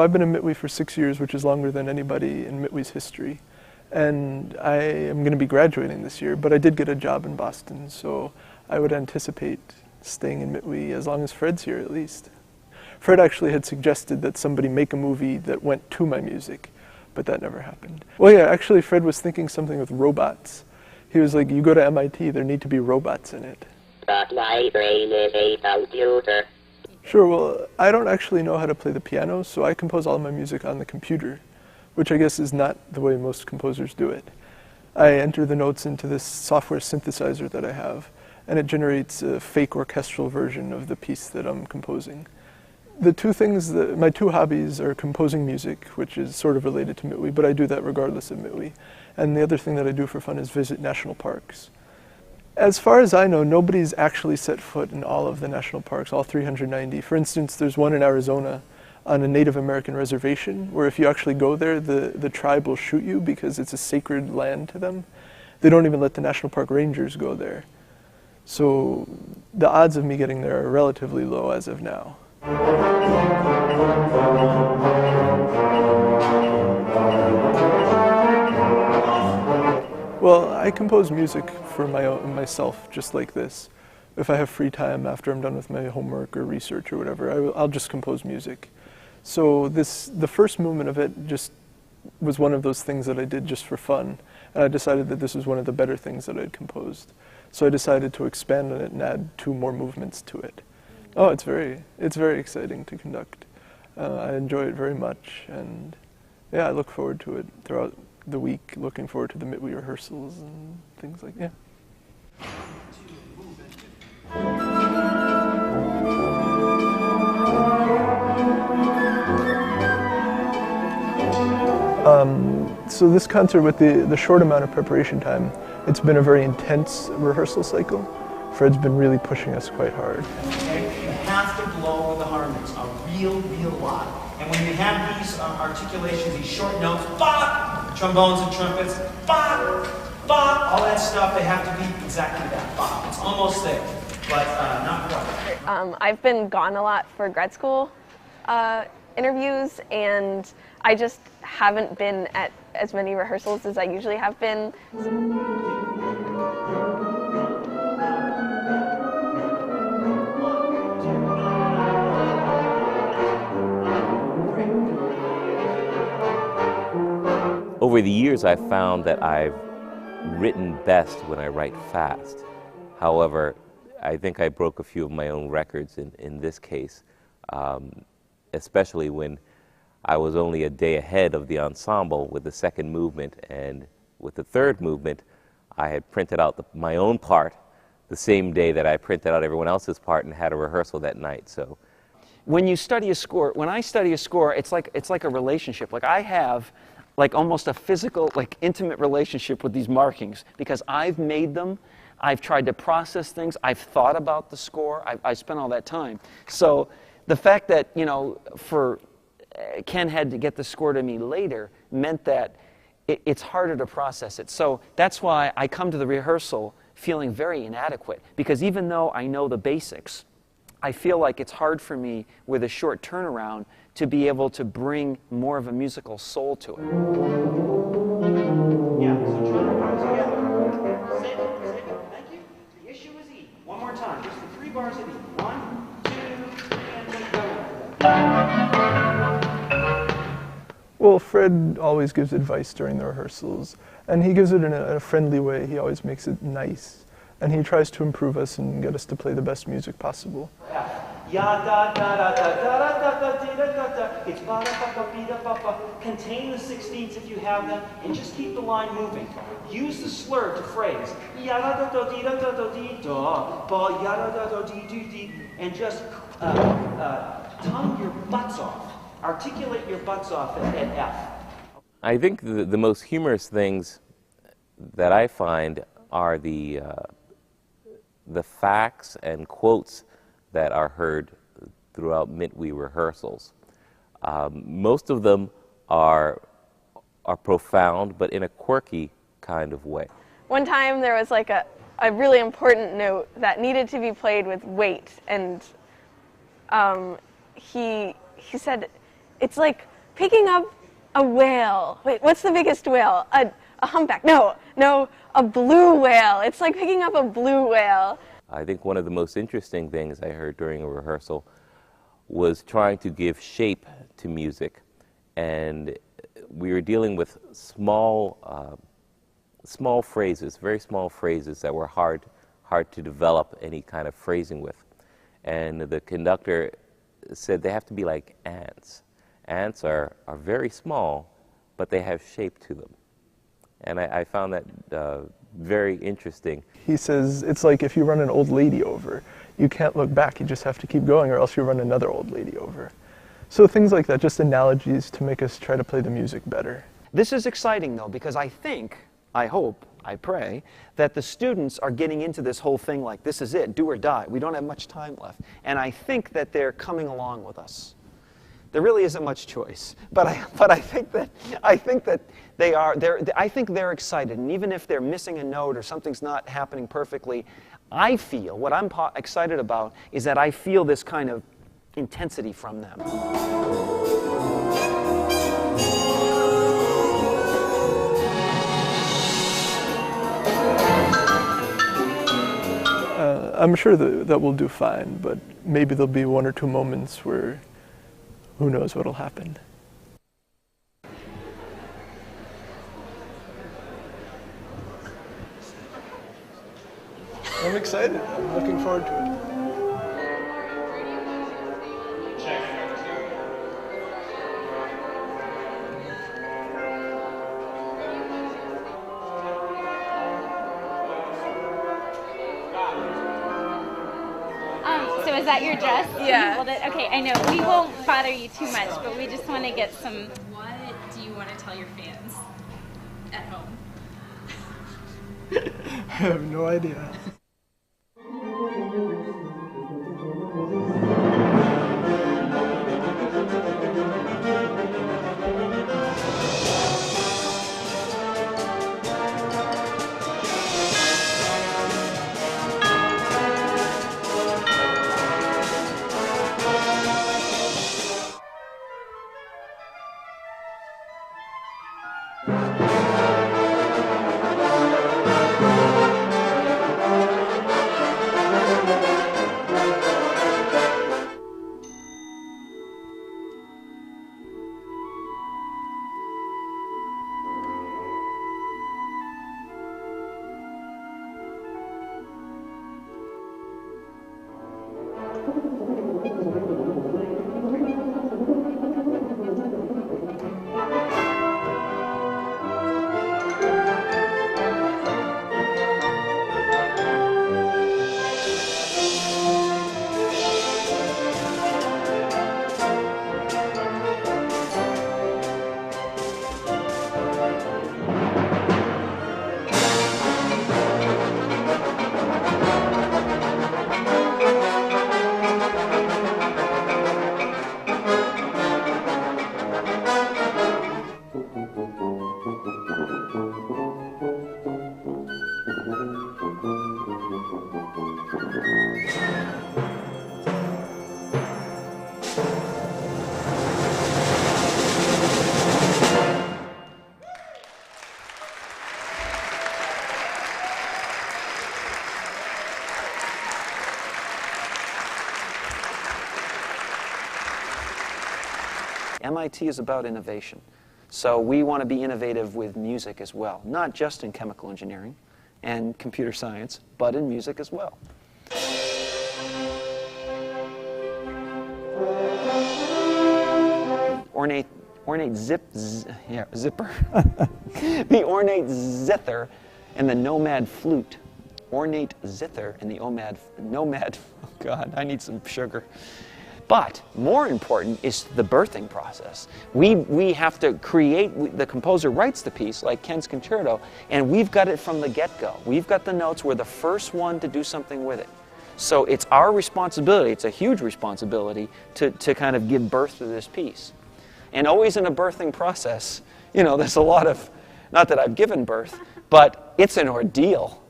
I've been in MITWE for 6 years, which is longer than anybody in MITWE's history. And I am going to be graduating this year, but I did get a job in Boston, so I would anticipate staying in MITWE as long as Fred's here at least. Fred actually had suggested that somebody make a movie that went to my music, but that never happened. Well, yeah, actually Fred was thinking something with robots. He was like, you go to MIT, there need to be robots in it. But my brain is a computer. Sure, well, I don't actually know how to play the piano, so I compose all of my music on the computer, which I guess is not the way most composers do it. I enter the notes into this software synthesizer that I have, and it generates a fake orchestral version of the piece that I'm composing. The two things, my two hobbies are composing music, which is sort of related to MITWE, but I do that regardless of MITWE. And the other thing that I do for fun is visit national parks. As far as I know, nobody's actually set foot in all of the national parks, all 390. For instance, there's one in Arizona on a Native American reservation where if you actually go there, the tribe will shoot you because it's a sacred land to them. They don't even let the national park rangers go there. So the odds of me getting there are relatively low as of now. Well, I compose music for myself, just like this. If I have free time after I'm done with my homework or research or whatever, I'll just compose music. So the first movement of it just was one of those things that I did just for fun. And I decided that this was one of the better things that I'd composed. So I decided to expand on it and add 2 more movements to it. Oh, it's very exciting to conduct. I enjoy it very much, and yeah, I look forward to it throughout the week, looking forward to the MITWE rehearsals and things like that. So this concert, with the short amount of preparation time, it's been a very intense rehearsal cycle. Fred's been really pushing us quite hard. Okay? You have to blow with the harmonics a real lot. And when you have these articulations, these short notes, ba, trombones and trumpets, ba, ba, all that stuff, they have to be exactly that, ba. It's almost there, but not quite. I've been gone a lot for grad school interviews, and I just haven't been at as many rehearsals as I usually have been. Over the years, I've found that I've written best when I write fast. However, I think I broke a few of my own records in this case, especially when I was only a day ahead of the ensemble with the second movement, and with the third movement, I had printed out my own part the same day that I printed out everyone else's part and had a rehearsal that night. So, when you study a score, when I study a score, it's like a relationship. Like I have like almost a physical, like intimate relationship with these markings because I've made them, I've tried to process things, I've thought about the score, I spent all that time. So the fact that, you know, for Ken had to get the score to me later meant that it's harder to process it. So that's why I come to the rehearsal feeling very inadequate, because even though I know the basics, I feel like it's hard for me with a short turnaround to be able to bring more of a musical soul to it. Yeah, so try to put it together. Save it, thank you. The issue is E. One more time, just the 3 bars of E. 1, 2, and go. Well, Fred always gives advice during the rehearsals, and he gives it in a friendly way. He always makes it nice, and he tries to improve us and get us to play the best music possible. Ya da da da da da da da da da da da. It's ba da ba ba be da ba ba. Contain the 16ths if you have them, and just keep the line moving. Use the slur to phrase ya da da da dee da da da dee da ba ya da da da dee dee dee, and just tongue your butts off. Articulate your butts off at F. I think the most humorous things that I find are the facts and quotes that are heard throughout MITWE rehearsals. Most of them are profound, but in a quirky kind of way. One time there was like a really important note that needed to be played with weight, and he said, It's like picking up a whale. Wait, what's the biggest whale? A humpback. No, a blue whale. It's like picking up a blue whale. I think one of the most interesting things I heard during a rehearsal was trying to give shape to music. And we were dealing with small phrases, very small phrases that were hard to develop any kind of phrasing with. And the conductor said they have to be like ants. Ants are very small, but they have shape to them. And I found that very interesting. He says it's like if you run an old lady over, you can't look back, you just have to keep going, or else you run another old lady over. So things like that, just analogies to make us try to play the music better. This is exciting, though, because I think, I hope, I pray, that the students are getting into this whole thing like, this is it, do or die. We don't have much time left. And I think that they're coming along with us. There really isn't much choice, but I think that they are. I think they're excited, and even if they're missing a note or something's not happening perfectly, I feel what I'm excited about is that I feel this kind of intensity from them. I'm sure that we'll do fine, but maybe there'll be one or two moments where who knows what'll happen. I'm excited. I'm looking forward to it. So is that your dress? Yeah. Okay, I know. We won't bother you too much, but we just want to get some... What do you want to tell your fans at home? I have no idea. MIT is about innovation. So we want to be innovative with music as well, not just in chemical engineering and computer science, but in music as well. Zipper. The ornate zither and the nomad flute. Ornate zither and the nomad, oh God, I need some sugar. But more important is the birthing process. We have to create, the composer writes the piece, like Ken's concerto, and we've got it from the get-go. We've got the notes, we're the first one to do something with it. So it's our responsibility, it's a huge responsibility to kind of give birth to this piece. And always in a birthing process, you know, there's a lot of, not that I've given birth, but it's an ordeal.